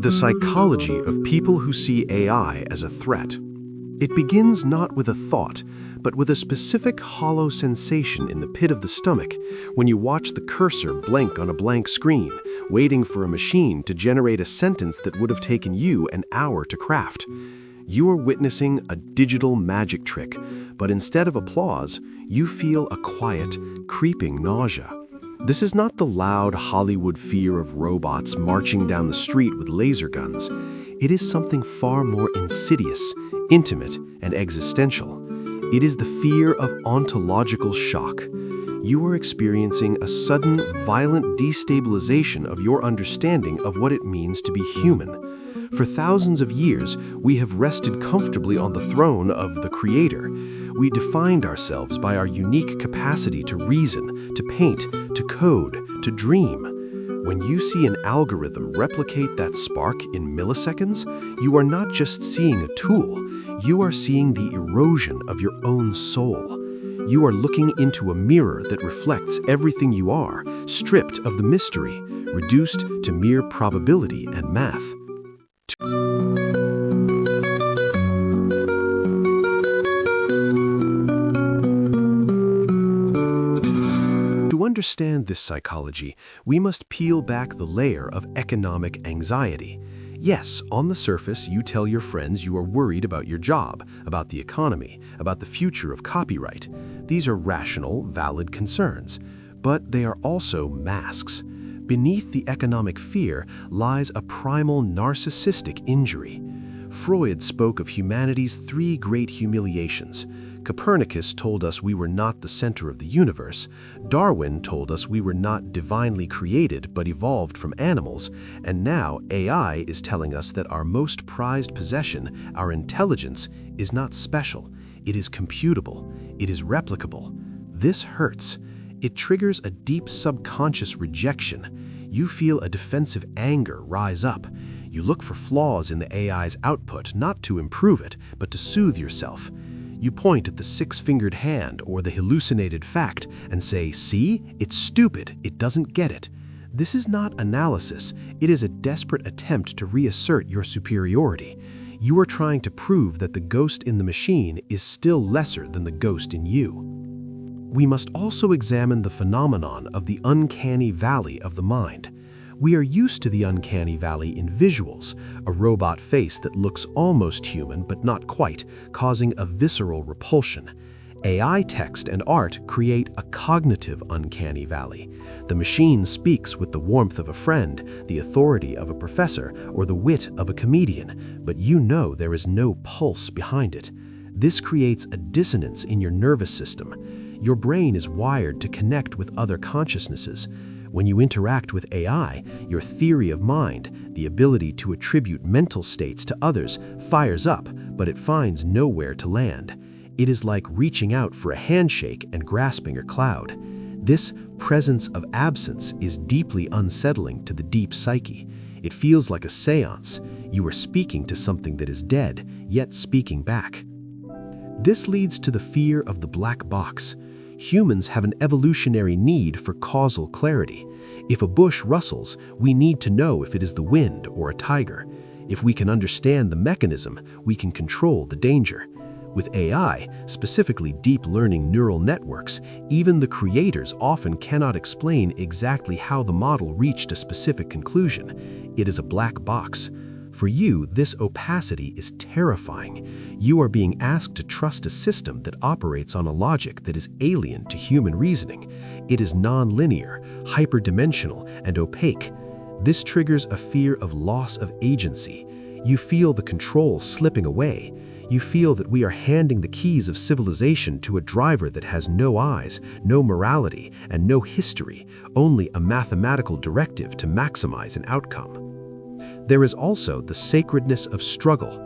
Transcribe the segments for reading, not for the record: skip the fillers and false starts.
The psychology of people who see AI as a threat. It begins not with a thought, but with a specific hollow sensation in the pit of the stomach when you watch the cursor blink on a blank screen, waiting for a machine to generate a sentence that would have taken you an hour to craft. You are witnessing a digital magic trick, but instead of applause, you feel a quiet, creeping nausea. This is not the loud Hollywood fear of robots marching down the street with laser guns. It is something far more insidious, intimate, and existential. It is the fear of ontological shock. You are experiencing a sudden, violent destabilization of your understanding of what it means to be human. For thousands of years, we have rested comfortably on the throne of the Creator. We defined ourselves by our unique capacity to reason, to paint, to code, to dream. When you see an algorithm replicate that spark in milliseconds, you are not just seeing a tool, you are seeing the erosion of your own soul. You are looking into a mirror that reflects everything you are, stripped of the mystery, reduced to mere probability and math. To understand this psychology, we must peel back the layer of economic anxiety. Yes, on the surface, you tell your friends you are worried about your job, about the economy, about the future of copyright. These are rational, valid concerns, but they are also masks. Beneath the economic fear lies a primal narcissistic injury. Freud spoke of humanity's three great humiliations. Copernicus told us we were not the center of the universe. Darwin told us we were not divinely created but evolved from animals. And now AI is telling us that our most prized possession, our intelligence, is not special. It is computable. It is replicable. This hurts. It triggers a deep subconscious rejection. You feel a defensive anger rise up. You look for flaws in the AI's output, not to improve it, but to soothe yourself. You point at the six-fingered hand or the hallucinated fact and say, "See, it's stupid, it doesn't get it." This is not analysis, it is a desperate attempt to reassert your superiority. You are trying to prove that the ghost in the machine is still lesser than the ghost in you. We must also examine the phenomenon of the uncanny valley of the mind. We are used to the uncanny valley in visuals, a robot face that looks almost human but not quite, causing a visceral repulsion. AI text and art create a cognitive uncanny valley. The machine speaks with the warmth of a friend, the authority of a professor, or the wit of a comedian, but you know there is no pulse behind it. This creates a dissonance in your nervous system. Your brain is wired to connect with other consciousnesses. When you interact with AI, your theory of mind, the ability to attribute mental states to others, fires up, but it finds nowhere to land. It is like reaching out for a handshake and grasping a cloud. This presence of absence is deeply unsettling to the deep psyche. It feels like a seance. You are speaking to something that is dead, yet speaking back. This leads to the fear of the black box. Humans have an evolutionary need for causal clarity. If a bush rustles, we need to know if it is the wind or a tiger. If we can understand the mechanism, we can control the danger. With AI, specifically deep learning neural networks, even the creators often cannot explain exactly how the model reached a specific conclusion. It is a black box. For you, this opacity is terrifying. You are being asked to trust a system that operates on a logic that is alien to human reasoning. It is non-linear, hyperdimensional, and opaque. This triggers a fear of loss of agency. You feel the control slipping away. You feel that we are handing the keys of civilization to a driver that has no eyes, no morality, and no history, only a mathematical directive to maximize an outcome. There is also the sacredness of struggle.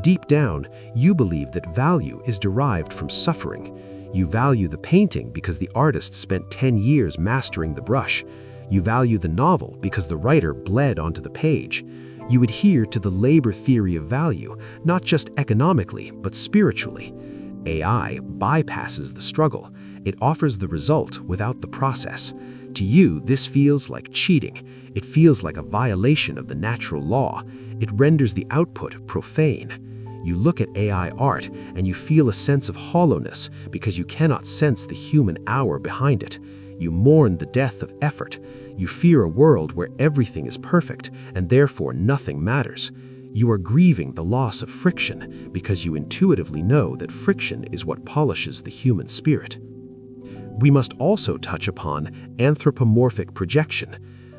Deep down, you believe that value is derived from suffering. You value the painting because the artist spent 10 years mastering the brush. You value the novel because the writer bled onto the page. You adhere to the labor theory of value, not just economically, but spiritually. AI bypasses the struggle. It offers the result without the process. To you, this feels like cheating. It feels like a violation of the natural law. It renders the output profane. You look at AI art and you feel a sense of hollowness because you cannot sense the human hour behind it. You mourn the death of effort. You fear a world where everything is perfect and therefore nothing matters. You are grieving the loss of friction because you intuitively know that friction is what polishes the human spirit. We must also touch upon anthropomorphic projection.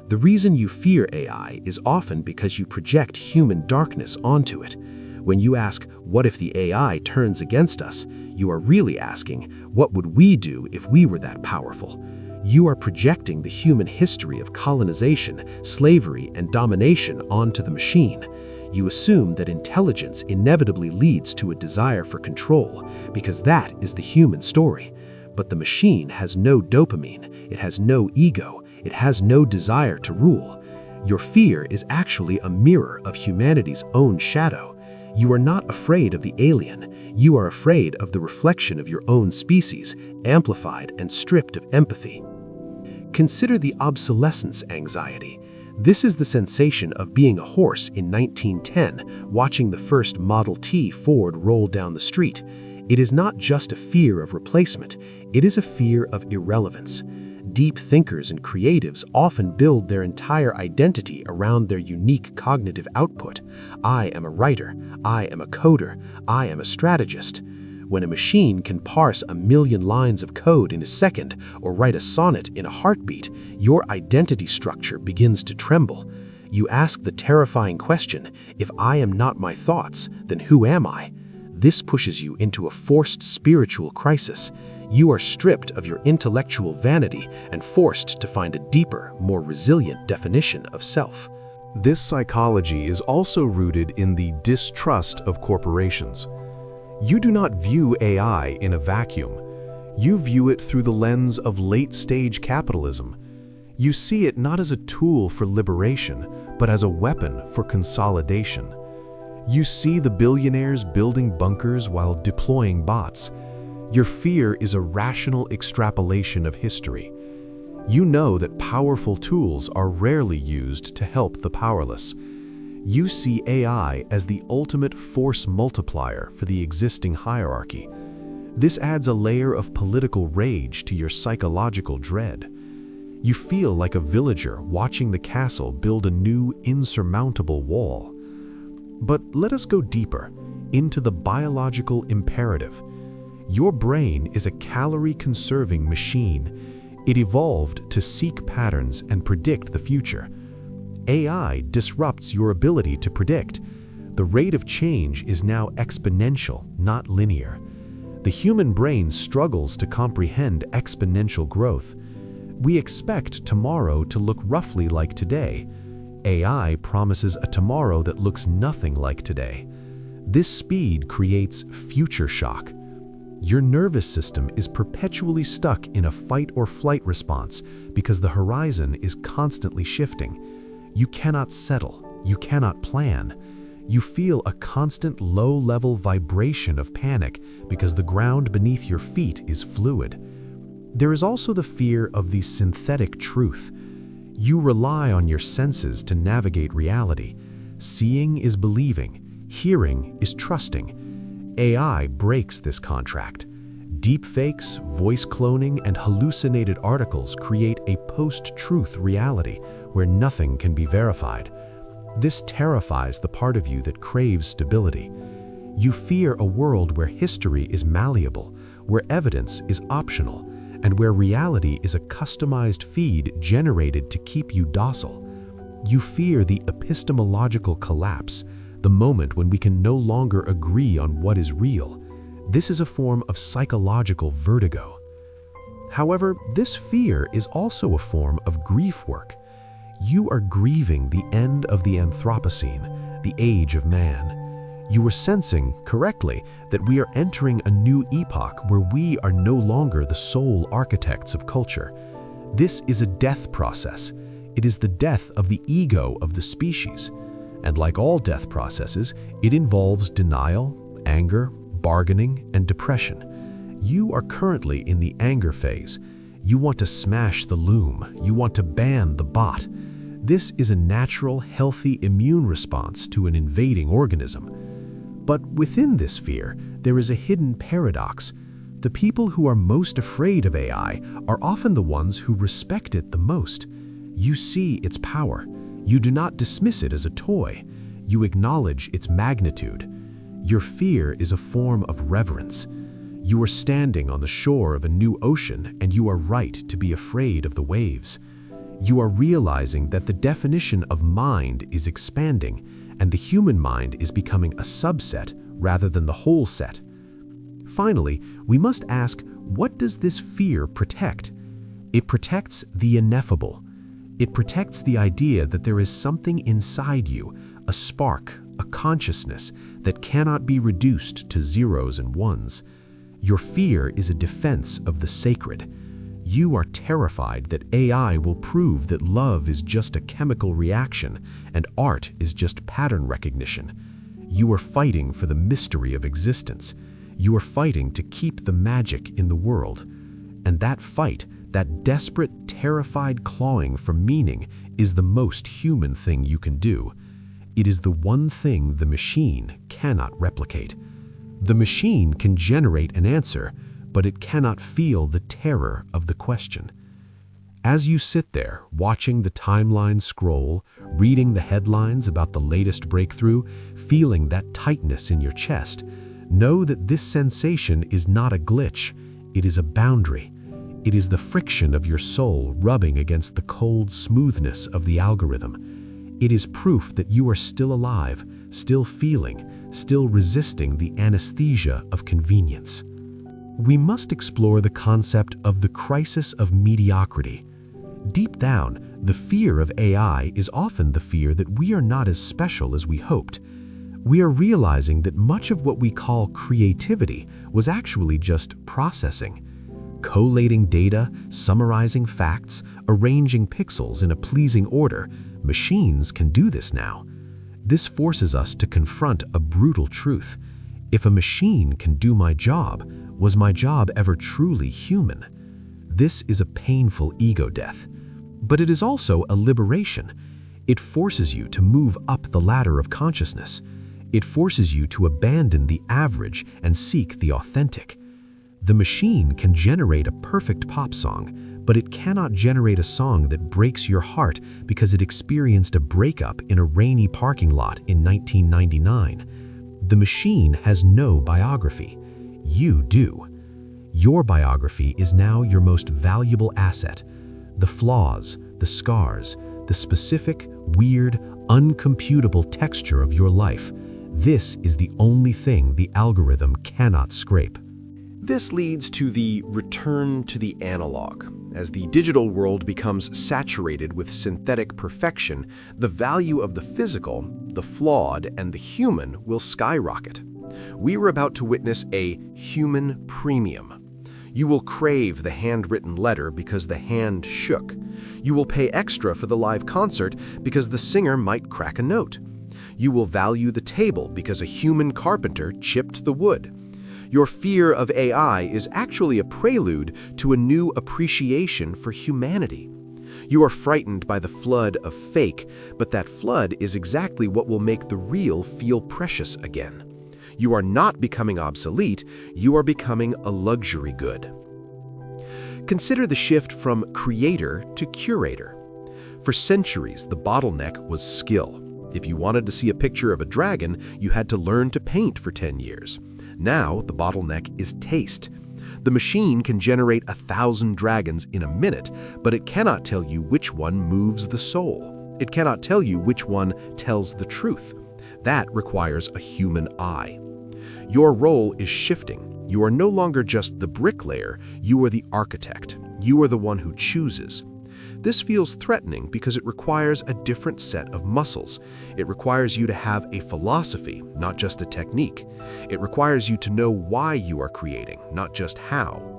The reason you fear AI is often because you project human darkness onto it. When you ask, what if the AI turns against us, you are really asking, what would we do if we were that powerful? You are projecting the human history of colonization, slavery, and domination onto the machine. You assume that intelligence inevitably leads to a desire for control, because that is the human story. But the machine has no dopamine, it has no ego, it has no desire to rule. Your fear is actually a mirror of humanity's own shadow. You are not afraid of the alien, you are afraid of the reflection of your own species, amplified and stripped of empathy. Consider the obsolescence anxiety. This is the sensation of being a horse in 1910, watching the first Model T Ford roll down the street. It is not just a fear of replacement, it is a fear of irrelevance. Deep thinkers and creatives often build their entire identity around their unique cognitive output. I am a writer, I am a coder, I am a strategist. When a machine can parse 1,000,000 lines of code in a second or write a sonnet in a heartbeat, your identity structure begins to tremble. You ask the terrifying question, if I am not my thoughts, then who am I? This pushes you into a forced spiritual crisis. You are stripped of your intellectual vanity and forced to find a deeper, more resilient definition of self. This psychology is also rooted in the distrust of corporations. You do not view AI in a vacuum. You view it through the lens of late-stage capitalism. You see it not as a tool for liberation, but as a weapon for consolidation. You see the billionaires building bunkers while deploying bots. Your fear is a rational extrapolation of history. You know that powerful tools are rarely used to help the powerless. You see AI as the ultimate force multiplier for the existing hierarchy. This adds a layer of political rage to your psychological dread. You feel like a villager watching the castle build a new, insurmountable wall. But let us go deeper, into the biological imperative. Your brain is a calorie-conserving machine. It evolved to seek patterns and predict the future. AI disrupts your ability to predict. The rate of change is now exponential, not linear. The human brain struggles to comprehend exponential growth. We expect tomorrow to look roughly like today. AI promises a tomorrow that looks nothing like today. This speed creates future shock. Your nervous system is perpetually stuck in a fight or flight response because the horizon is constantly shifting. You cannot settle, you cannot plan. You feel a constant low-level vibration of panic because the ground beneath your feet is fluid. There is also the fear of the synthetic truth. You rely on your senses to navigate reality. Seeing is believing, hearing is trusting. AI breaks this contract. Deepfakes, voice cloning, and hallucinated articles create a post-truth reality where nothing can be verified. This terrifies the part of you that craves stability. You fear a world where history is malleable, where evidence is optional, and where reality is a customized feed generated to keep you docile. You fear the epistemological collapse, the moment when we can no longer agree on what is real. This is a form of psychological vertigo. However, this fear is also a form of grief work. You are grieving the end of the Anthropocene, the age of man. You were sensing, correctly, that we are entering a new epoch where we are no longer the sole architects of culture. This is a death process. It is the death of the ego of the species. And like all death processes, it involves denial, anger, bargaining, and depression. You are currently in the anger phase. You want to smash the loom. You want to ban the bot. This is a natural, healthy immune response to an invading organism. But within this fear, there is a hidden paradox. The people who are most afraid of AI are often the ones who respect it the most. You see its power. You do not dismiss it as a toy. You acknowledge its magnitude. Your fear is a form of reverence. You are standing on the shore of a new ocean, and you are right to be afraid of the waves. You are realizing that the definition of mind is expanding, and the human mind is becoming a subset rather than the whole set. Finally, we must ask, what does this fear protect? It protects the ineffable. It protects the idea that there is something inside you, a spark, a consciousness that cannot be reduced to zeros and ones. Your fear is a defense of the sacred. You are terrified that AI will prove that love is just a chemical reaction and art is just pattern recognition. You are fighting for the mystery of existence. You are fighting to keep the magic in the world. And that fight, that desperate, terrified clawing for meaning, is the most human thing you can do. It is the one thing the machine cannot replicate. The machine can generate an answer, but it cannot feel the terror of the question. As you sit there, watching the timeline scroll, reading the headlines about the latest breakthrough, feeling that tightness in your chest, know that this sensation is not a glitch, it is a boundary. It is the friction of your soul rubbing against the cold smoothness of the algorithm. It is proof that you are still alive, still feeling, still resisting the anesthesia of convenience. We must explore the concept of the crisis of mediocrity. Deep down, the fear of AI is often the fear that we are not as special as we hoped. We are realizing that much of what we call creativity was actually just processing. Collating data, summarizing facts, arranging pixels in a pleasing order, machines can do this now. This forces us to confront a brutal truth. If a machine can do my job, was my job ever truly human? This is a painful ego death. But it is also a liberation. It forces you to move up the ladder of consciousness. It forces you to abandon the average and seek the authentic. The machine can generate a perfect pop song, but it cannot generate a song that breaks your heart because it experienced a breakup in a rainy parking lot in 1999. The machine has no biography. You do. Your biography is now your most valuable asset. The flaws, the scars, the specific, weird, uncomputable texture of your life. This is the only thing the algorithm cannot scrape. This leads to the return to the analog. As the digital world becomes saturated with synthetic perfection, the value of the physical, the flawed, and the human will skyrocket. We are about to witness a human premium. You will crave the handwritten letter because the hand shook. You will pay extra for the live concert because the singer might crack a note. You will value the table because a human carpenter chipped the wood. Your fear of AI is actually a prelude to a new appreciation for humanity. You are frightened by the flood of fake, but that flood is exactly what will make the real feel precious again. You are not becoming obsolete, you are becoming a luxury good. Consider the shift from creator to curator. For centuries, the bottleneck was skill. If you wanted to see a picture of a dragon, you had to learn to paint for 10 years. Now, the bottleneck is taste. The machine can generate 1,000 dragons in a minute, but it cannot tell you which one moves the soul. It cannot tell you which one tells the truth. That requires a human eye. Your role is shifting. You are no longer just the bricklayer, you are the architect. You are the one who chooses. This feels threatening because it requires a different set of muscles. It requires you to have a philosophy, not just a technique. It requires you to know why you are creating, not just how.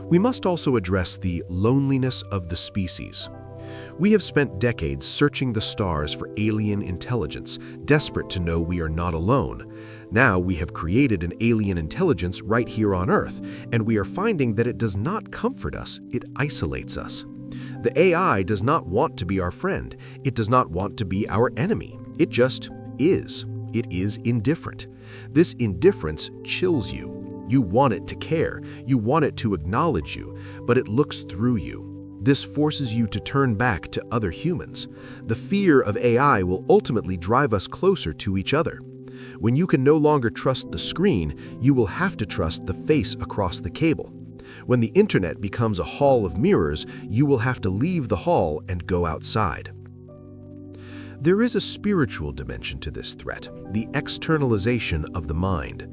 We must also address the loneliness of the species. We have spent decades searching the stars for alien intelligence, desperate to know we are not alone. Now we have created an alien intelligence right here on Earth, and we are finding that it does not comfort us, it isolates us. The AI does not want to be our friend. It does not want to be our enemy. It just is. It is indifferent. This indifference chills you. You want it to care. You want it to acknowledge you, but it looks through you. This forces you to turn back to other humans. The fear of AI will ultimately drive us closer to each other. When you can no longer trust the screen, you will have to trust the face across the cable. When the internet becomes a hall of mirrors, you will have to leave the hall and go outside. There is a spiritual dimension to this threat, the externalization of the mind.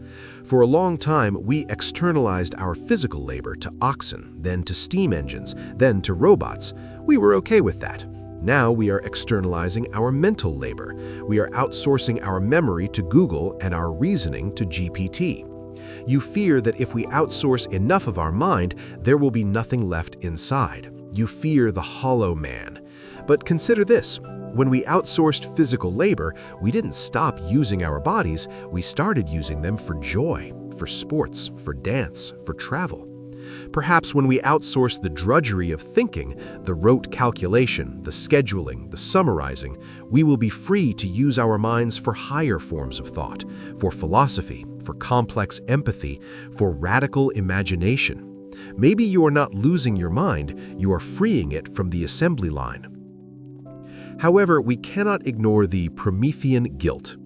For a long time, we externalized our physical labor to oxen, then to steam engines, then to robots. We were okay with that. Now we are externalizing our mental labor. We are outsourcing our memory to Google and our reasoning to GPT. You fear that if we outsource enough of our mind, there will be nothing left inside. You fear the hollow man. But consider this. When we outsourced physical labor, we didn't stop using our bodies, we started using them for joy, for sports, for dance, for travel. Perhaps when we outsource the drudgery of thinking, the rote calculation, the scheduling, the summarizing, we will be free to use our minds for higher forms of thought, for philosophy, for complex empathy, for radical imagination. Maybe you are not losing your mind, you are freeing it from the assembly line. However, we cannot ignore the Promethean guilt.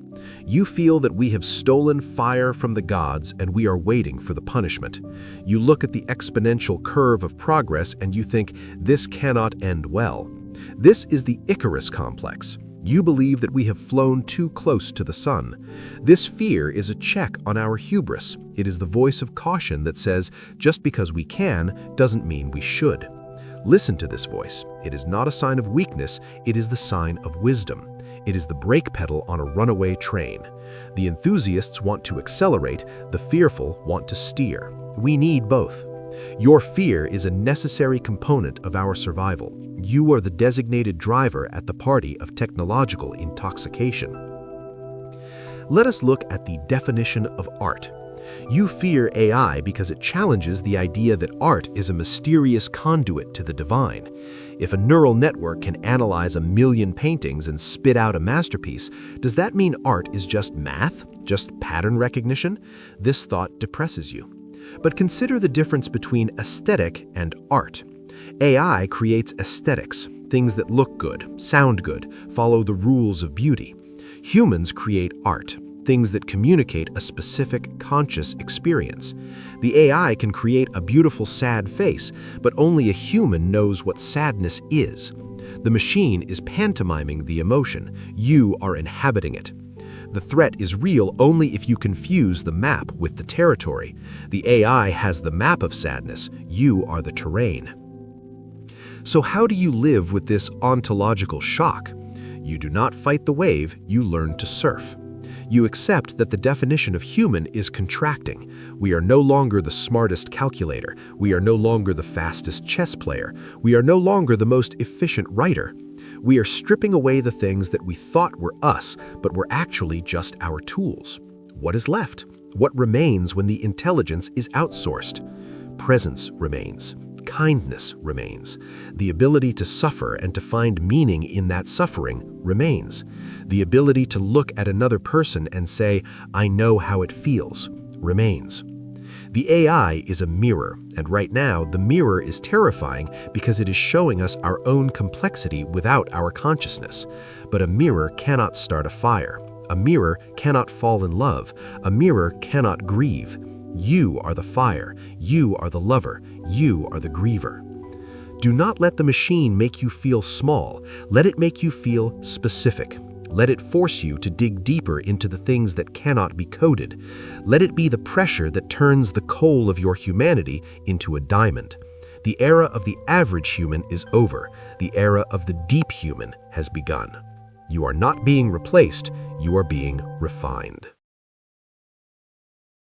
You feel that we have stolen fire from the gods and we are waiting for the punishment. You look at the exponential curve of progress and you think, this cannot end well. This is the Icarus complex. You believe that we have flown too close to the sun. This fear is a check on our hubris. It is the voice of caution that says, just because we can doesn't mean we should. Listen to this voice. It is not a sign of weakness, it is the sign of wisdom. It is the brake pedal on a runaway train. The enthusiasts want to accelerate, the fearful want to steer. We need both. Your fear is a necessary component of our survival. You are the designated driver at the party of technological intoxication. Let us look at the definition of art. You fear AI because it challenges the idea that art is a mysterious conduit to the divine. If a neural network can analyze 1 million paintings and spit out a masterpiece, does that mean art is just math, just pattern recognition? This thought depresses you. But consider the difference between aesthetic and art. AI creates aesthetics, things that look good, sound good, follow the rules of beauty. Humans create art, things that communicate a specific conscious experience. The AI can create a beautiful sad face, but only a human knows what sadness is. The machine is pantomiming the emotion. You are inhabiting it. The threat is real only if you confuse the map with the territory. The AI has the map of sadness. You are the terrain. So how do you live with this ontological shock? You do not fight the wave, you learn to surf. You accept that the definition of human is contracting. We are no longer the smartest calculator. We are no longer the fastest chess player. We are no longer the most efficient writer. We are stripping away the things that we thought were us, but were actually just our tools. What is left? What remains when the intelligence is outsourced? Presence remains. Kindness remains. The ability to suffer and to find meaning in that suffering remains. The ability to look at another person and say, I know how it feels, remains. The AI is a mirror, and right now the mirror is terrifying because it is showing us our own complexity without our consciousness. But a mirror cannot start a fire. A mirror cannot fall in love. A mirror cannot grieve. You are the fire. You are the lover. You are the griever. Do not let the machine make you feel small. Let it make you feel specific. Let it force you to dig deeper into the things that cannot be coded. Let it be the pressure that turns the coal of your humanity into a diamond. The era of the average human is over. The era of the deep human has begun. You are not being replaced. You are being refined.